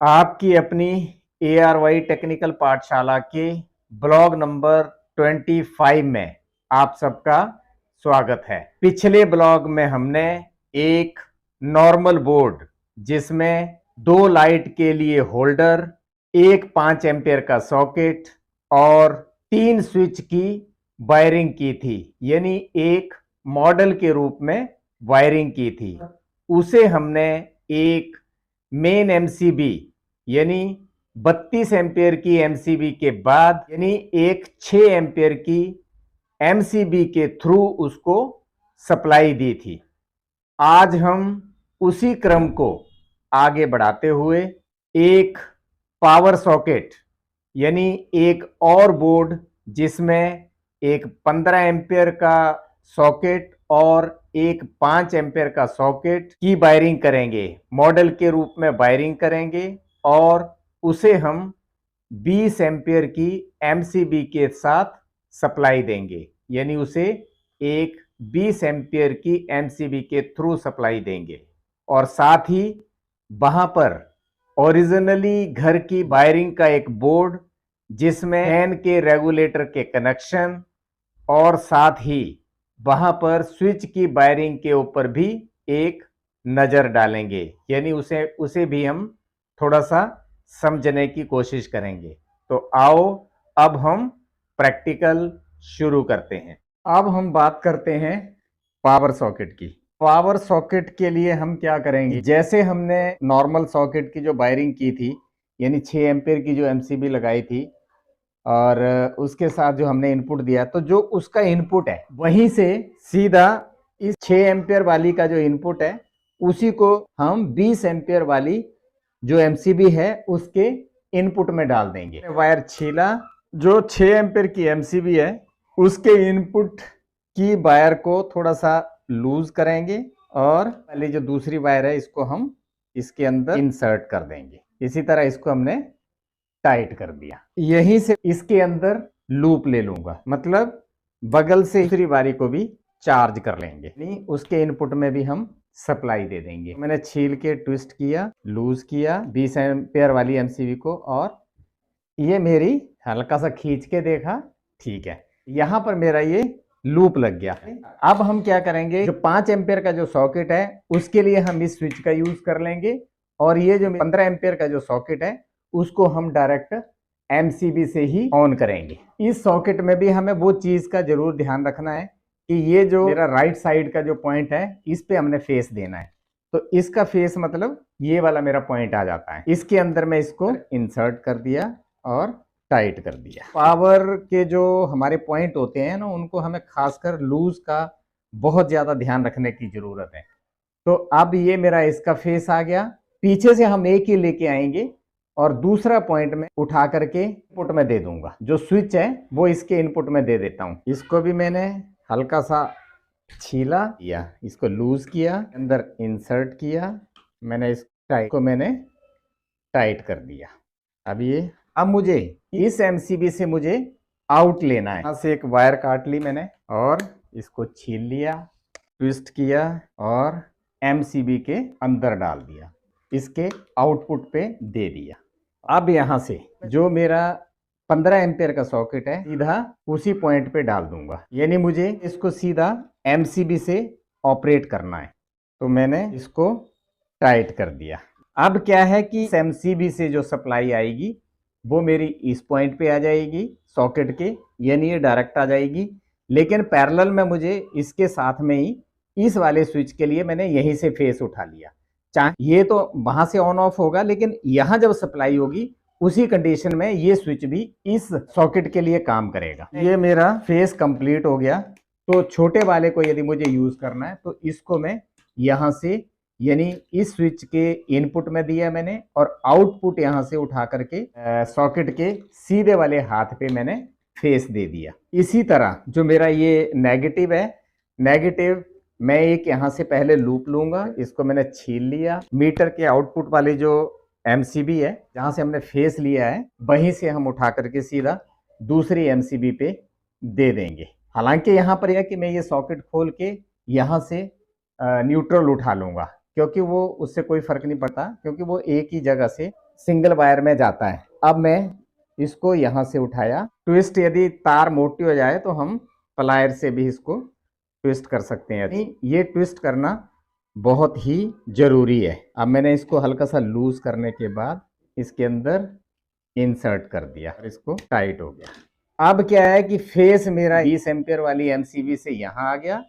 आपकी अपनी ARY technical पाठशाला के ब्लॉग नंबर 25 में आप सबका स्वागत है। पिछले ब्लॉग में हमने एक नॉर्मल बोर्ड जिसमें 2 लाइट के लिए होल्डर, एक 5 एम्पियर का सॉकेट और 3 स्विच की वायरिंग की थी, यानी एक मॉडल के रूप में वायरिंग की थी। उसे हमने एक मेन एमसीबी यानी 32 एम्पियर की एमसीबी के बाद यानी एक 6 एम्पियर की एमसीबी के थ्रू उसको सप्लाई दी थी। आज हम उसी क्रम को आगे बढ़ाते हुए एक पावर सॉकेट यानी एक और बोर्ड जिसमें एक 15 एम्पियर का सॉकेट और एक 5 एम्पियर का सॉकेट की वायरिंग करेंगे, मॉडल के रूप में वायरिंग करेंगे और उसे हम 20 एम्पियर की एमसीबी के साथ सप्लाई देंगे, यानी उसे एक 20 एम्पियर की एमसीबी के थ्रू सप्लाई देंगे। और साथ ही वहां पर ओरिजिनली घर की वायरिंग का एक बोर्ड जिसमें फैन के रेगुलेटर के कनेक्शन और साथ ही वहां पर स्विच की वायरिंग के ऊपर भी एक नजर डालेंगे, यानी उसे भी हम थोड़ा सा समझने की कोशिश करेंगे। तो आओ अब हम प्रैक्टिकल शुरू करते हैं। अब हम बात करते हैं पावर सॉकेट की। पावर सॉकेट के लिए हम क्या करेंगे, जैसे हमने नॉर्मल सॉकेट की जो वायरिंग की थी यानी 6 एम्पियर की जो एमसीबी लगाई थी और उसके साथ जो हमने इनपुट दिया, तो जो उसका इनपुट है वहीं से सीधा इस 6 एम्पियर वाली का जो इनपुट है उसी को हम 20 एम्पियर वाली जो एमसीबी है उसके इनपुट में डाल देंगे। वायर छीला, जो 6 एम्पियर की एमसीबी है उसके इनपुट की वायर को थोड़ा सा लूज करेंगे और पहले जो दूसरी वायर है इसको हम इसके अंदर इंसर्ट कर देंगे। इसी तरह इसको हमने टाइट कर दिया। यहीं से इसके अंदर लूप ले लूंगा, मतलब बगल से दूसरी वारी को भी चार्ज कर लेंगे, नहीं उसके इनपुट में भी हम सप्लाई दे देंगे। मैंने छील के ट्विस्ट किया, लूज किया 20 एम्पियर वाली एमसीबी को और ये मेरी हल्का सा खींच के देखा, ठीक है, यहां पर मेरा ये लूप लग गया। अब हम क्या करेंगे, जो 5 एम्पियर का जो सॉकेट है उसके लिए हम इस स्विच का यूज कर लेंगे और ये जो 15 एम्पियर का जो सॉकेट है उसको हम डायरेक्ट एमसीबी से ही ऑन करेंगे। इस सॉकेट में भी हमें वो चीज का जरूर ध्यान रखना है कि ये जो मेरा राइट साइड का जो पॉइंट है इस पे हमने फेस देना है, तो इसका फेस मतलब ये वाला मेरा पॉइंट आ जाता है। इसके अंदर मैं इसको इंसर्ट कर दिया और टाइट कर दिया। पावर के जो हमारे पॉइंट होते हैं ना उनको हमें खासकर लूज का बहुत ज्यादा ध्यान रखने की जरूरत है। तो अब ये मेरा इसका फेस आ गया, पीछे से हम एक ही लेके आएंगे और दूसरा पॉइंट में उठा करके इनपुट में दे दूंगा। जो स्विच है वो इसके इनपुट में दे देता हूं। इसको भी मैंने हल्का सा छीला किया, इसको लूज किया, अंदर इंसर्ट किया, मैंने इस टाइट को मैंने टाइट कर दिया। अब मुझे इस एमसीबी से मुझे आउट लेना है। यहां से एक वायर काट ली मैंने और इसको छील लिया, ट्विस्ट किया और एमसीबी के अंदर डाल दिया, इसके आउटपुट पे दे दिया। अब यहां से जो मेरा 15 एम्पियर का सॉकेट है सीधा उसी पॉइंट पे डाल दूंगा, यानी मुझे इसको सीधा एमसीबी से ऑपरेट करना है। तो मैंने इसको टाइट कर दिया। अब क्या है कि एमसीबी से जो सप्लाई आएगी वो मेरी इस पॉइंट पे आ जाएगी सॉकेट के, यानी ये डायरेक्ट आ जाएगी, लेकिन पैरेलल में मुझे इसके साथ में ही इस वाले स्विच के लिए मैंने यहीं से फेस उठा लिया। चाहे ये तो वहां से ऑन ऑफ होगा, लेकिन यहां जब सप्लाई होगी उसी कंडीशन में ये स्विच भी इस सॉकेट के लिए काम करेगा। ये मेरा फेस कंप्लीट हो गया। तो छोटे वाले को यदि मुझे यूज करना है तो इसको मैं यहां से यानी इस स्विच के इनपुट में दिया मैंने और आउटपुट यहां से उठा करके सॉकेट के सीधे वाले हाथ पे मैंने फेस दे दिया। इसी तरह जो मेरा ये नेगेटिव है, नेगेटिव मैं एक यहां से पहले लूप लूंगा, इसको मैंने छील लिया, मीटर के आउटपुट वाली जो एमसीबी है जहां से हमने फेस लिया है वहीं से हम उठा करके सीधा दूसरी एमसीबी पे दे देंगे। हालांकि यहां पर यह कि मैं ये सॉकेट खोल के यहां से न्यूट्रल उठा लूंगा, क्योंकि वो उससे कोई फर्क नहीं पड़ता, क्योंकि वो एक ही जगह से सिंगल वायर में जाता है। अब मैं इसको यहाँ से उठाया, ट्विस्ट यदि तार मोटी हो जाए तो हम प्लायर से भी इसको ट्विस्ट कर सकते हैं। ये ट्विस्ट करना बहुत ही जरूरी है। अब मैंने इसको हल्का सा लूज करने के बाद इसके अंदर इंसर्ट कर दिया और इसको टाइट हो गया। अब क्या है कि फेस मेरा 20 एम्पियर वाली एमसीबी से यहाँ आ गया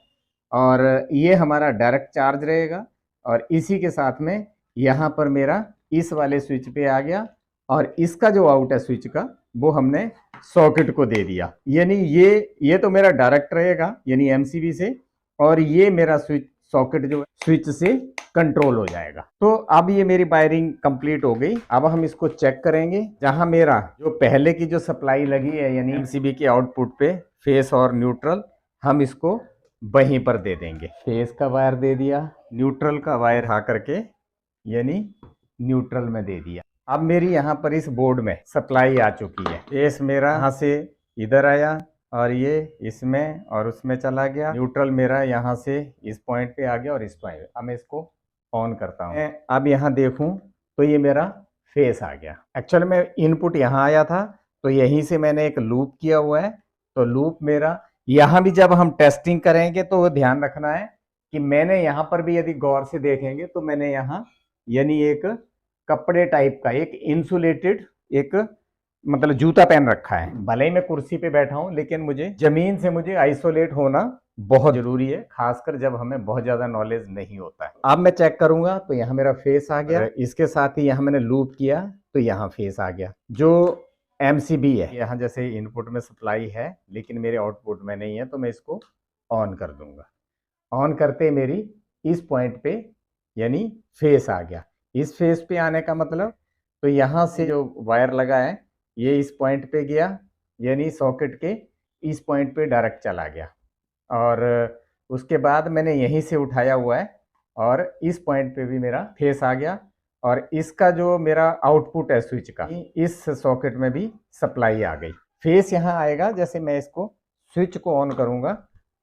और ये हमारा डायरेक्ट चार्ज रहेगा और इसी के साथ में यहाँ पर मेरा इस वाले स्विच पे आ गया और इसका जो आउट है स्विच का वो हमने सॉकेट को दे दिया। यानी ये तो मेरा डायरेक्ट रहेगा यानी एमसीबी से, और ये मेरा स्विच सॉकेट जो स्विच से कंट्रोल हो जाएगा। तो अब ये मेरी वायरिंग कंप्लीट हो गई। अब हम इसको चेक करेंगे। जहां मेरा जो पहले की जो सप्लाई लगी है यानी एमसीबी के आउटपुट पे फेस और न्यूट्रल, हम इसको वहीं पर दे देंगे। फेस का वायर दे दिया, न्यूट्रल का वायर आ करके यानी न्यूट्रल में दे दिया। अब मेरी यहाँ पर इस बोर्ड में सप्लाई आ चुकी है। फेस मेरा यहाँ से इधर आया और ये इसमें और उसमें चला गया। न्यूट्रल मेरा यहाँ से इस पॉइंट पे आ गया और इस पॉइंट। अब मैं इसको ऑन करता हूँ। अब यहाँ देखूँ तो ये मेरा फेस आ गया। एक्चुअली में इनपुट यहाँ आया था तो यहीं से मैंने एक लूप किया हुआ है। तो लूप मेरा यहाँ भी जब हम टेस्टिंग करेंगे तो ध्यान रखना है कि मैंने यहाँ पर भी यदि गौर से देखेंगे तो मैंने यहाँ यानी एक कपड़े टाइप का एक इंसुलेटेड एक मतलब जूता पहन रखा है। भले ही मैं कुर्सी पे बैठा हूं लेकिन मुझे जमीन से मुझे आइसोलेट होना बहुत जरूरी है, खासकर जब हमें बहुत ज्यादा नॉलेज नहीं होता है। अब मैं चेक करूंगा तो यहाँ मेरा फेस आ गया। इसके साथ ही यहाँ मैंने लूप किया तो यहाँ फेस आ गया। जो एमसीबी है यहाँ जैसे इनपुट में सप्लाई है लेकिन मेरे आउटपुट में नहीं है तो मैं इसको ऑन कर दूंगा। ऑन करते मेरी इस पॉइंट पे यानी फेस आ गया। इस फेस पे आने का मतलब तो यहाँ से जो वायर लगा है ये इस पॉइंट पे गया यानी सॉकेट के इस पॉइंट पे डायरेक्ट चला गया और उसके बाद मैंने यहीं से उठाया हुआ है और इस पॉइंट पे भी मेरा फेस आ गया और इसका जो मेरा आउटपुट है स्विच का इस सॉकेट में भी सप्लाई आ गई। फेस यहाँ आएगा, जैसे मैं इसको स्विच को ऑन करूँगा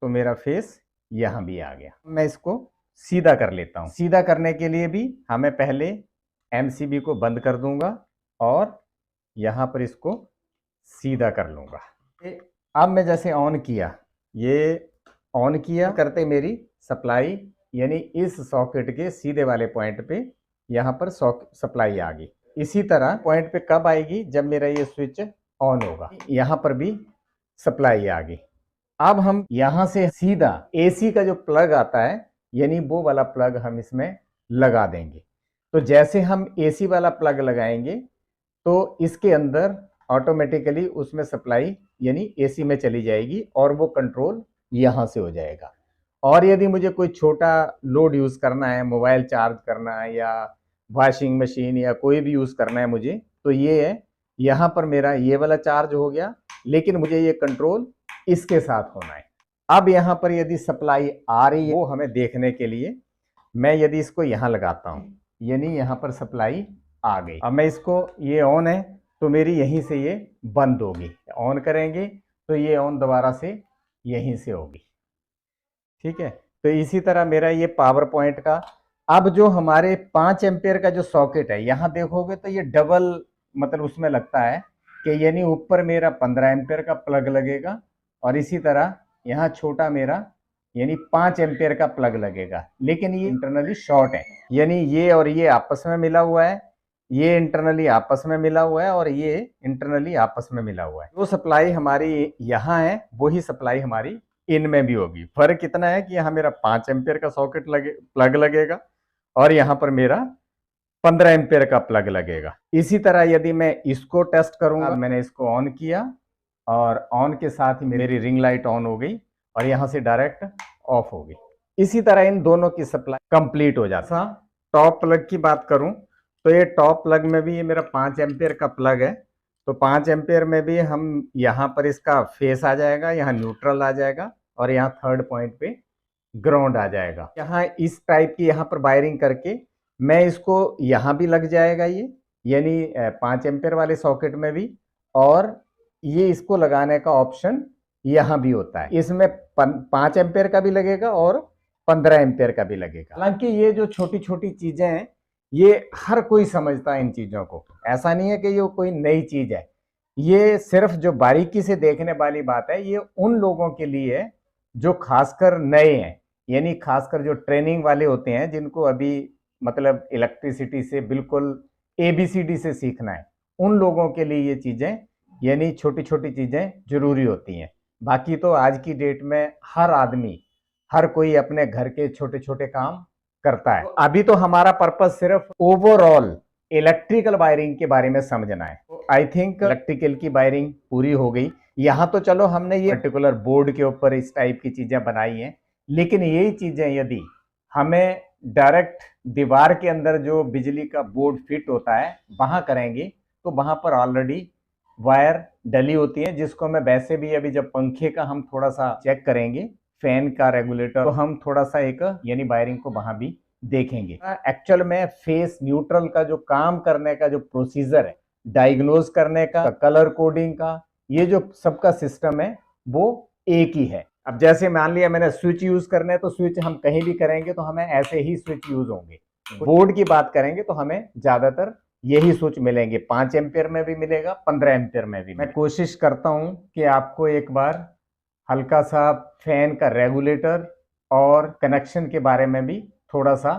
तो मेरा फेस यहाँ भी आ गया। मैं इसको सीधा कर लेता हूँ। सीधा करने के लिए भी हमें पहले एमसीबी को बंद कर दूंगा और यहाँ पर इसको सीधा कर लूँगा। अब मैं जैसे ऑन किया, ये ऑन किया करते मेरी सप्लाई यानी इस सॉकेट के सीधे वाले पॉइंट पे यहाँ पर सप्लाई आ गई। इसी तरह पॉइंट पे कब आएगी, जब मेरा ये स्विच ऑन होगा। यहाँ पर भी सप्लाई आ गई। अब हम यहाँ से सीधा एसी का जो प्लग आता है यानी वो वाला प्लग हम इसमें लगा देंगे। तो जैसे हम एसी वाला प्लग लगाएंगे तो इसके अंदर ऑटोमेटिकली उसमें सप्लाई यानी एसी में चली जाएगी और वो कंट्रोल यहाँ से हो जाएगा। और यदि मुझे कोई छोटा लोड यूज़ करना है, मोबाइल चार्ज करना है या वॉशिंग मशीन या कोई भी यूज़ करना है मुझे, तो ये है यहाँ पर मेरा ये वाला चार्ज हो गया, लेकिन मुझे ये कंट्रोल इसके साथ होना है। अब यहाँ पर यदि सप्लाई आ रही है वो हमें देखने के लिए मैं यदि इसको यहाँ लगाता हूँ यानी यहाँ पर सप्लाई आ गई। अब मैं इसको, ये ऑन है तो मेरी यहीं से ये बंद होगी। ऑन करेंगे तो ये ऑन दोबारा से यहीं से होगी। ठीक है, तो इसी तरह मेरा ये पावर पॉइंट का। अब जो हमारे 5 एम्पियर का जो सॉकेट है यहाँ देखोगे तो ये डबल मतलब उसमें लगता है कि यानी ऊपर मेरा 15 एम्पियर का प्लग लगेगा और इसी तरह यहाँ छोटा मेरा यानी 5 एम्पियर का प्लग लगेगा, लेकिन ये इंटरनली शॉर्ट है यानी ये और ये आपस में मिला हुआ है, ये इंटरनली आपस में मिला हुआ है और ये इंटरनली आपस में मिला हुआ है। जो सप्लाई हमारी यहाँ है वही सप्लाई हमारी इनमें भी होगी। फर्क इतना है कि यहाँ मेरा 5 एम्पियर का सॉकेट प्लग लगेगा और यहाँ पर मेरा 15 एम्पियर का प्लग लगेगा। इसी तरह यदि मैं इसको टेस्ट करूंगा, मैंने इसको ऑन किया और ऑन के साथ ही मेरी रिंग लाइट ऑन हो गई और यहाँ से डायरेक्ट ऑफ हो गई। इसी तरह इन दोनों की सप्लाई कंप्लीट हो जाता। टॉप प्लग की बात करूं तो ये टॉप प्लग में भी ये मेरा 5 एम्पियर का प्लग है, तो 5 एम्पियर में भी हम यहाँ पर इसका फेस आ जाएगा, यहाँ न्यूट्रल आ जाएगा और यहाँ थर्ड पॉइंट पे ग्राउंड आ जाएगा। यहाँ इस टाइप की यहाँ पर वायरिंग करके मैं इसको यहाँ भी लग जाएगा ये यानी 5 एम्पियर वाले सॉकेट में भी, और ये इसको लगाने का ऑप्शन यहाँ भी होता है। इसमें 5 एम्पियर का भी लगेगा और 15 एम्पियर का भी लगेगा। हालांकि ये जो छोटी छोटी चीजें हैं ये हर कोई समझता है इन चीज़ों को, ऐसा नहीं है कि ये कोई नई चीज़ है। ये सिर्फ जो बारीकी से देखने वाली बात है, ये उन लोगों के लिए है जो खासकर नए हैं, यानी खासकर जो ट्रेनिंग वाले होते हैं, जिनको अभी मतलब इलेक्ट्रिसिटी से बिल्कुल एबीसीडी से सीखना है, उन लोगों के लिए ये चीज़ें यानी छोटी छोटी चीज़ें जरूरी होती हैं। बाकी तो आज की डेट में हर आदमी, हर कोई अपने घर के छोटे छोटे काम करता है। अभी तो हमारा पर्पस सिर्फ ओवरऑल इलेक्ट्रिकल वायरिंग के बारे में समझना है। आई थिंक इलेक्ट्रिकल की वायरिंग पूरी हो गई। यहाँ तो चलो हमने ये पर्टिकुलर बोर्ड के ऊपर इस टाइप की चीजें बनाई हैं, लेकिन यही चीजें यदि हमें डायरेक्ट दीवार के अंदर जो बिजली का बोर्ड फिट होता है वहां करेंगे, तो वहां पर ऑलरेडी वायर डली होती है, जिसको मैं वैसे भी अभी जब पंखे का हम थोड़ा सा चेक करेंगे, फैन का रेगुलेटर, तो हम थोड़ा सा एक यानी वायरिंग को वहां भी देखेंगे। एक्चुअल में फेस न्यूट्रल का जो काम करने का जो प्रोसीजर है, डायग्नोज करने का, कलर कोडिंग का, ये जो सबका सिस्टम है वो एक ही है। अब जैसे मान लिया मैंने स्विच यूज करने, तो स्विच हम कहीं भी करेंगे तो हमें ऐसे ही स्विच यूज होंगे। बोर्ड की बात करेंगे तो हमें ज्यादातर यही स्विच मिलेंगे, 5 एम्पियर में भी मिलेगा, 15 एम्पियर में भी। मैं कोशिश करता हूं कि आपको एक बार हल्का सा फैन का रेगुलेटर और कनेक्शन के बारे में भी थोड़ा सा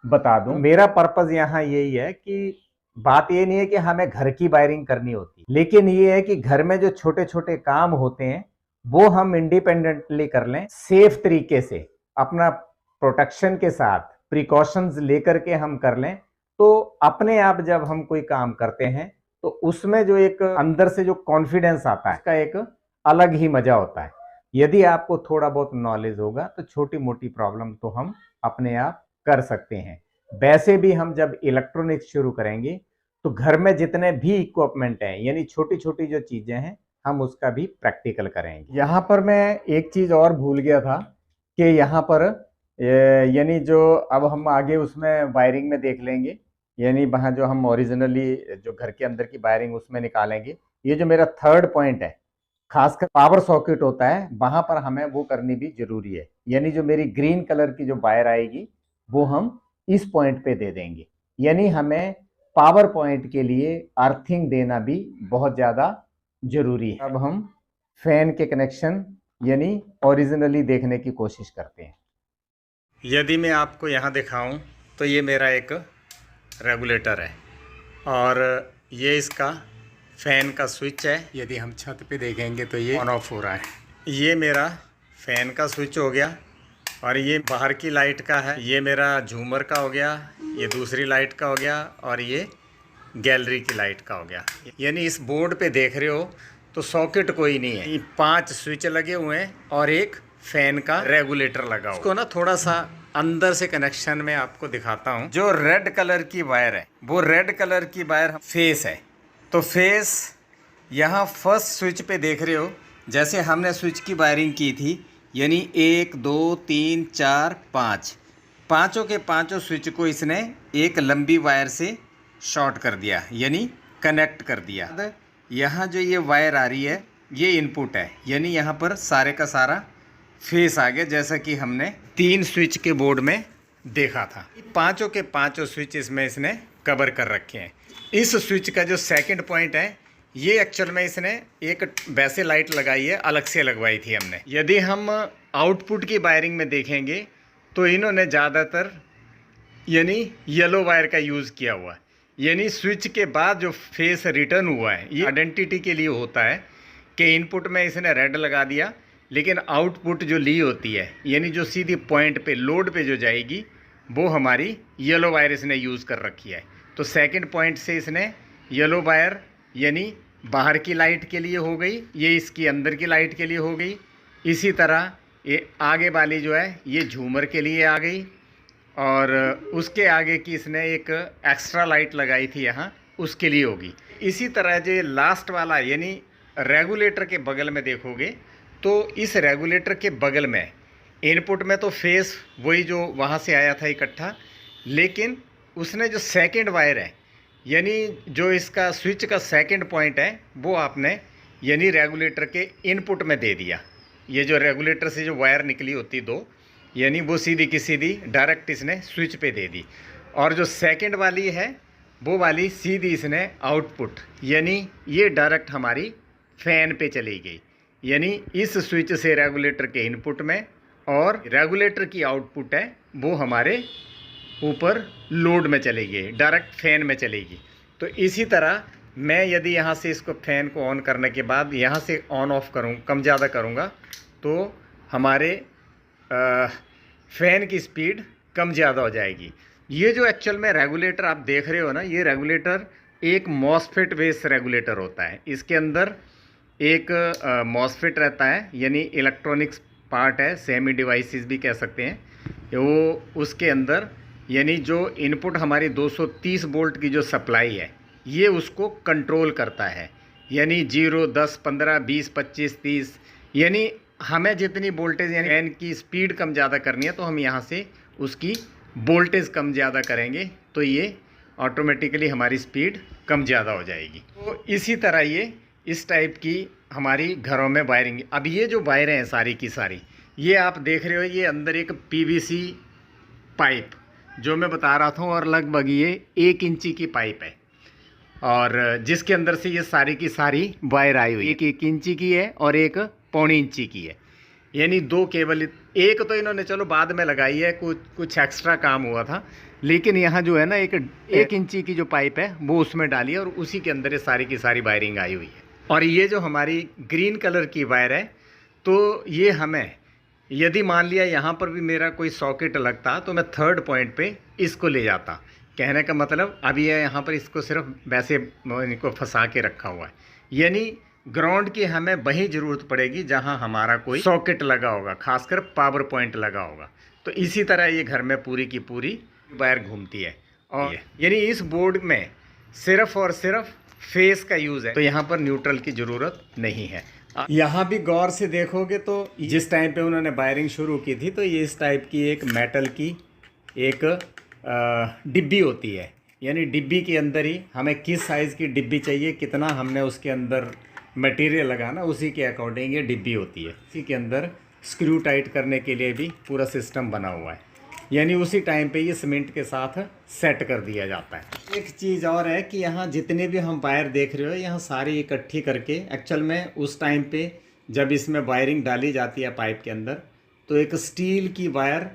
बता दूं। मेरा पर्पस यहाँ यही है कि बात ये नहीं है कि हमें घर की वायरिंग करनी होती, लेकिन ये है कि घर में जो छोटे छोटे काम होते हैं वो हम इंडिपेंडेंटली कर लें, सेफ तरीके से, अपना प्रोटेक्शन के साथ, प्रिकॉशंस लेकर के हम कर लें। तो अपने आप जब हम कोई काम करते हैं तो उसमें जो एक अंदर से जो कॉन्फिडेंस आता है, इसका एक अलग ही मजा होता है। यदि आपको थोड़ा बहुत नॉलेज होगा तो छोटी मोटी प्रॉब्लम तो हम अपने आप कर सकते हैं। वैसे भी हम जब इलेक्ट्रॉनिक्स शुरू करेंगे तो घर में जितने भी इक्विपमेंट हैं, यानी छोटी छोटी जो चीजें हैं, हम उसका भी प्रैक्टिकल करेंगे। यहाँ पर मैं एक चीज और भूल गया था कि यहाँ पर यानी जो अब हम आगे उसमें वायरिंग में देख लेंगे, यानी वहाँ जो हम ओरिजिनली जो घर के अंदर की वायरिंग उसमें निकालेंगे। ये जो मेरा थर्ड पॉइंट है, खासकर पावर सॉकेट होता है, वहां पर हमें वो करनी भी जरूरी है। यानी जो मेरी ग्रीन कलर की जो वायर आएगी वो हम इस पॉइंट पे दे देंगे, यानी हमें पावर पॉइंट के लिए अर्थिंग देना भी बहुत ज़्यादा जरूरी है। अब हम फैन के कनेक्शन यानी ओरिजिनली देखने की कोशिश करते हैं। यदि मैं आपको यहाँ दिखाऊं तो ये मेरा एक रेगुलेटर है और ये इसका फैन का स्विच है। यदि हम छत पे देखेंगे तो ये ऑन ऑफ हो रहा है। ये मेरा फैन का स्विच हो गया और ये बाहर की लाइट का है। ये मेरा झूमर का हो गया, ये दूसरी लाइट का हो गया और ये गैलरी की लाइट का हो गया। यानी इस बोर्ड पे देख रहे हो तो सॉकेट कोई नहीं है, 5 स्विच लगे हुए हैं और एक फैन का रेगुलेटर लगा हुआ। इसको ना थोड़ा सा अंदर से कनेक्शन में आपको दिखाता हूँ। जो रेड कलर की वायर है वो रेड कलर की वायर फेस है। तो फेस यहाँ फर्स्ट स्विच पे देख रहे हो, जैसे हमने स्विच की वायरिंग की थी, यानी 1 2 3 4 5, पाँचों के पाँचों स्विच को इसने एक लंबी वायर से शॉर्ट कर दिया, यानी कनेक्ट कर दिया। यहाँ जो ये वायर आ रही है ये इनपुट है, यानी यहाँ पर सारे का सारा फेस आ गया, जैसा कि हमने 3 स्विच के बोर्ड में देखा था। पाँचों के पाँचों स्विच इसमें इसने कवर कर रखे हैं। इस स्विच का जो सेकंड पॉइंट है, ये एक्चुअल में इसने एक वैसे लाइट लगाई है, अलग से लगवाई थी हमने। यदि हम आउटपुट की वायरिंग में देखेंगे तो इन्होंने ज़्यादातर यानी येलो वायर का यूज़ किया हुआ है। यानी स्विच के बाद जो फेस रिटर्न हुआ है ये आइडेंटिटी के लिए होता है कि इनपुट में इसने रेड लगा दिया, लेकिन आउटपुट जो ली होती है यानी जो सीधी पॉइंट पे लोड पे जो जाएगी वो हमारी येलो वायर इसने यूज़ कर रखी है। तो सेकंड पॉइंट से इसने येलो वायर यानी बाहर की लाइट के लिए हो गई, ये इसकी अंदर की लाइट के लिए हो गई। इसी तरह ये आगे वाली जो है ये झूमर के लिए आ गई और उसके आगे की इसने एक एक्स्ट्रा लाइट लगाई थी यहाँ, उसके लिए होगी। इसी तरह जो लास्ट वाला यानी रेगुलेटर के बगल में देखोगे तो इस रेगुलेटर के बगल में इनपुट में तो फेस वही जो वहाँ से आया था इकट्ठा, लेकिन उसने जो सेकंड वायर है यानी जो इसका स्विच का सेकंड पॉइंट है वो आपने यानी रेगुलेटर के इनपुट में दे दिया। ये जो रेगुलेटर से जो वायर निकली होती 2, यानी वो सीधी की सीधी डायरेक्ट इसने स्विच पे दे दी। और जो सेकंड वाली है वो वाली सीधी इसने आउटपुट, यानी ये डायरेक्ट हमारी फैन पे चली गई, यानी इस स्विच से रेगुलेटर के इनपुट में, और रेगुलेटर की आउटपुट है वो हमारे ऊपर लोड में चली गई, डायरेक्ट फैन में चलेगी। तो इसी तरह मैं यदि यहाँ से इसको फैन को ऑन करने के बाद यहाँ से ऑन ऑफ करूँ, कम ज़्यादा करूँगा, तो हमारे फ़ैन की स्पीड कम ज़्यादा हो जाएगी। ये जो एक्चुअल में रेगुलेटर आप देख रहे हो ना, ये रेगुलेटर एक मॉसफेट बेस रेगुलेटर होता है। इसके अंदर एक मॉसफेट रहता है, यानी इलेक्ट्रॉनिक्स पार्ट है, सेमी डिवाइसेस भी कह सकते हैं वो। उसके अंदर यानी जो इनपुट हमारी 230 वोल्ट की जो सप्लाई है, ये उसको कंट्रोल करता है, यानी 0, 10, 15, 20, 25, 30, यानी हमें जितनी वोल्टेज यानी फैन की स्पीड कम ज़्यादा करनी है तो हम यहाँ से उसकी वोल्टेज कम ज़्यादा करेंगे, तो ये ऑटोमेटिकली हमारी स्पीड कम ज़्यादा हो जाएगी। तो इसी तरह ये इस टाइप की हमारी घरों में वायरिंग। अब ये जो वायरें हैं सारी की सारी, ये आप देख रहे हो, ये अंदर एक पीवीसी पाइप जो मैं बता रहा था, और लगभग ये 1 इंची की पाइप है, और जिसके अंदर से ये सारी की सारी वायर आई हुई, एक 1 इंची की है और एक 1.25 इंची की है, यानी 2 केबल। एक तो इन्होंने चलो बाद में लगाई है, कुछ एक्स्ट्रा काम हुआ था, लेकिन यहाँ जो है ना एक 1 इंची की जो पाइप है वो उसमें डाली है, और उसी के अंदर ये सारी की सारी वायरिंग आई हुई है। और ये जो हमारी ग्रीन कलर की वायर है, तो ये हमें यदि मान लिया यहाँ पर भी मेरा कोई सॉकेट लगता तो मैं थर्ड पॉइंट पे इसको ले जाता। कहने का मतलब अब ये यहाँ पर इसको सिर्फ वैसे इनको फंसा के रखा हुआ है, यानी ग्राउंड की हमें वही ज़रूरत पड़ेगी जहाँ हमारा कोई सॉकेट लगा होगा, खासकर पावर पॉइंट लगा होगा। तो इसी तरह ये घर में पूरी की पूरी वायर घूमती है, और यानी इस बोर्ड में सिर्फ और सिर्फ फेस का यूज़ है, तो यहाँ पर न्यूट्रल की ज़रूरत नहीं है। यहाँ भी गौर से देखोगे तो जिस टाइम पे उन्होंने वायरिंग शुरू की थी, तो ये इस टाइप की एक मेटल की एक डिब्बी होती है, यानी डिब्बी के अंदर ही हमें किस साइज़ की डिब्बी चाहिए, कितना हमने उसके अंदर मटेरियल लगाना, उसी के अकॉर्डिंग ये डिब्बी होती है। इसी के अंदर स्क्रू टाइट करने के लिए भी पूरा सिस्टम बना हुआ है, यानी उसी टाइम पे ये सीमेंट के साथ सेट कर दिया जाता है। एक चीज़ और है कि यहाँ जितने भी हम वायर देख रहे हो, यहाँ सारी इकट्ठी करके एक्चुअल में उस टाइम पे जब इसमें वायरिंग डाली जाती है पाइप के अंदर, तो एक स्टील की वायर,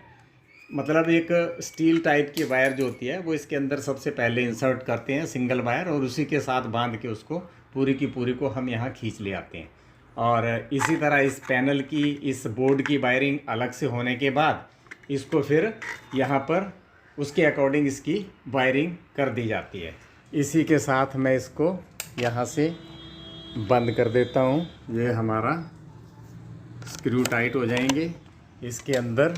मतलब एक स्टील टाइप की वायर जो होती है वो इसके अंदर सबसे पहले इंसर्ट करते हैं, सिंगल वायर, और उसी के साथ बांध के उसको पूरी की पूरी को हम यहाँ खींच ले आते हैं। और इसी तरह इस पैनल की, इस बोर्ड की वायरिंग अलग से होने के बाद इसको फिर यहाँ पर उसके अकॉर्डिंग इसकी वायरिंग कर दी जाती है। इसी के साथ मैं इसको यहाँ से बंद कर देता हूँ। ये हमारा स्क्रू टाइट हो जाएंगे इसके अंदर,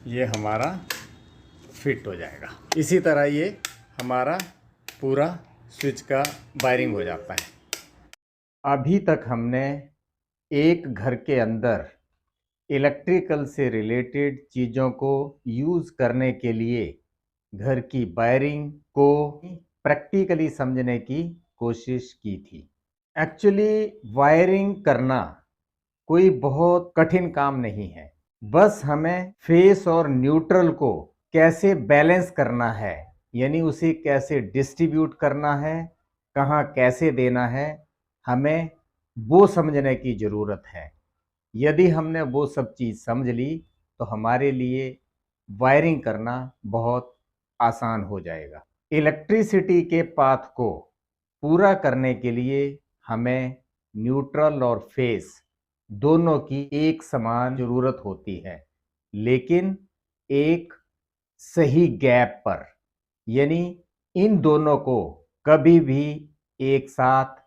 ये हमारा फिट हो जाएगा। इसी तरह ये हमारा पूरा स्विच का वायरिंग हो जाता है। अभी तक हमने एक घर के अंदर इलेक्ट्रिकल से रिलेटेड चीज़ों को यूज़ करने के लिए घर की वायरिंग को प्रैक्टिकली समझने की कोशिश की थी। एक्चुअली वायरिंग करना कोई बहुत कठिन काम नहीं है, बस हमें फेस और न्यूट्रल को कैसे बैलेंस करना है, यानी उसे कैसे डिस्ट्रीब्यूट करना है, कहाँ कैसे देना है, हमें वो समझने की ज़रूरत है। यदि हमने वो सब चीज़ समझ ली तो हमारे लिए वायरिंग करना बहुत आसान हो जाएगा। इलेक्ट्रिसिटी के पाथ को पूरा करने के लिए हमें न्यूट्रल और फेस दोनों की एक समान ज़रूरत होती है, लेकिन एक सही गैप पर, यानी इन दोनों को कभी भी एक साथ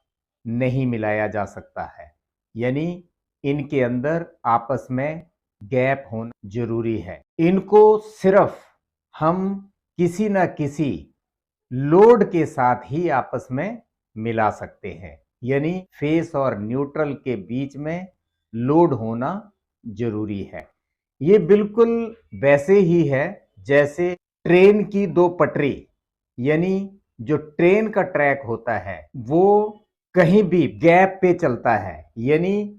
नहीं मिलाया जा सकता है, यानी इनके अंदर आपस में गैप होना जरूरी है। इनको सिर्फ हम किसी न किसी लोड के साथ ही आपस में मिला सकते हैं, यानी फेस और न्यूट्रल के बीच में लोड होना जरूरी है। ये बिल्कुल वैसे ही है जैसे ट्रेन की 2 पटरी, यानी जो ट्रेन का ट्रैक होता है वो कहीं भी गैप पे चलता है, यानी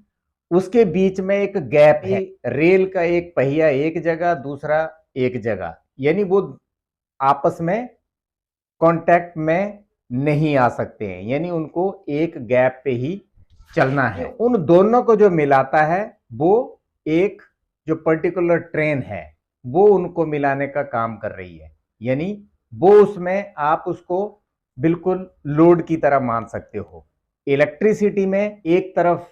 उसके बीच में एक गैप है, रेल का एक पहिया एक जगह, दूसरा एक जगह, यानी वो आपस में कांटेक्ट में नहीं आ सकते हैं, यानी उनको एक गैप पे ही चलना है। उन दोनों को जो मिलाता है वो एक जो पर्टिकुलर ट्रेन है वो उनको मिलाने का काम कर रही है, यानी वो उसमें आप उसको बिल्कुल लोड की तरह मान सकते हो। इलेक्ट्रिसिटी में एक तरफ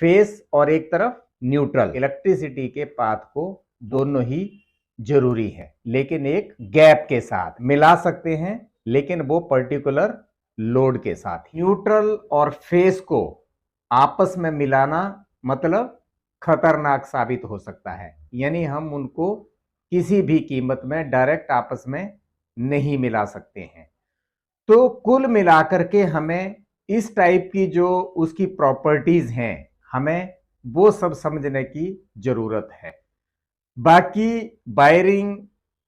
फेस और एक तरफ न्यूट्रल, इलेक्ट्रिसिटी के पाथ को दोनों ही जरूरी है, लेकिन एक गैप के साथ मिला सकते हैं, लेकिन वो पर्टिकुलर लोड के साथ। न्यूट्रल और फेस को आपस में मिलाना मतलब खतरनाक साबित हो सकता है, यानी हम उनको किसी भी कीमत में डायरेक्ट आपस में नहीं मिला सकते हैं। तो कुल मिलाकर के हमें इस टाइप की जो उसकी प्रॉपर्टीज हैं, हमें वो सब समझने की जरूरत है। बाकी वायरिंग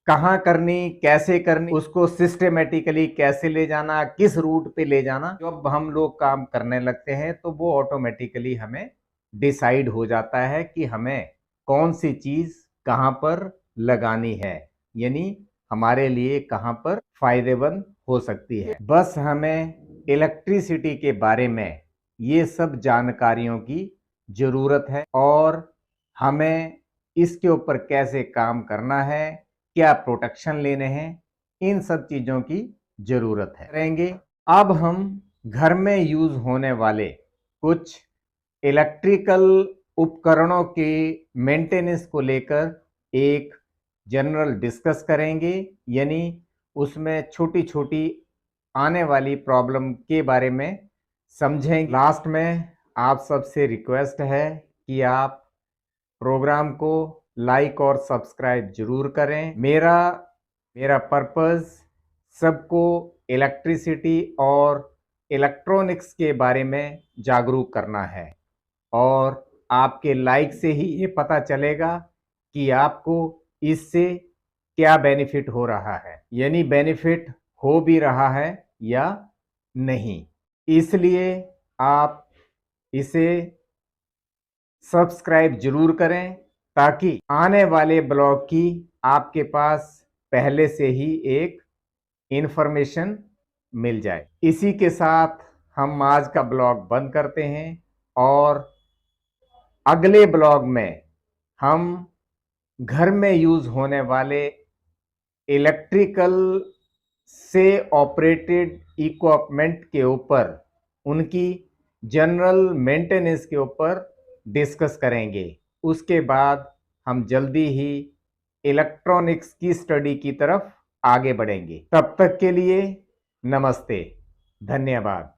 कहाँ करनी, कैसे करनी, उसको सिस्टेमेटिकली कैसे ले जाना, किस रूट पे ले जाना, जब हम लोग काम करने लगते हैं तो वो ऑटोमेटिकली हमें डिसाइड हो जाता है कि हमें कौन सी चीज कहाँ पर लगानी है, यानी हमारे लिए कहाँ पर फायदेमंद हो सकती है। बस हमें इलेक्ट्रिसिटी के बारे में ये सब जानकारियों की जरूरत है और हमें इसके ऊपर कैसे काम करना है, क्या प्रोटेक्शन लेने हैं, इन सब चीजों की जरूरत है रहेंगे। अब हम घर में यूज होने वाले कुछ इलेक्ट्रिकल उपकरणों के मेंटेनेंस को लेकर एक जनरल डिस्कस करेंगे, यानी उसमें छोटी छोटी आने वाली प्रॉब्लम के बारे में समझें। लास्ट में आप सबसे रिक्वेस्ट है कि आप प्रोग्राम को लाइक और सब्सक्राइब जरूर करें। मेरा पर्पस सबको इलेक्ट्रिसिटी और इलेक्ट्रॉनिक्स के बारे में जागरूक करना है और आपके लाइक से ही ये पता चलेगा कि आपको इससे क्या बेनिफिट हो रहा है, यानी बेनिफिट हो भी रहा है या नहीं। इसलिए आप इसे सब्सक्राइब जरूर करें ताकि आने वाले ब्लॉग की आपके पास पहले से ही एक इंफॉर्मेशन मिल जाए। इसी के साथ हम आज का ब्लॉग बंद करते हैं और अगले ब्लॉग में हम घर में यूज होने वाले इलेक्ट्रिकल से ऑपरेटेड इक्विपमेंट के ऊपर, उनकी जनरल मेंटेनेंस के ऊपर डिस्कस करेंगे। उसके बाद हम जल्दी ही इलेक्ट्रॉनिक्स की स्टडी की तरफ आगे बढ़ेंगे। तब तक के लिए नमस्ते, धन्यवाद।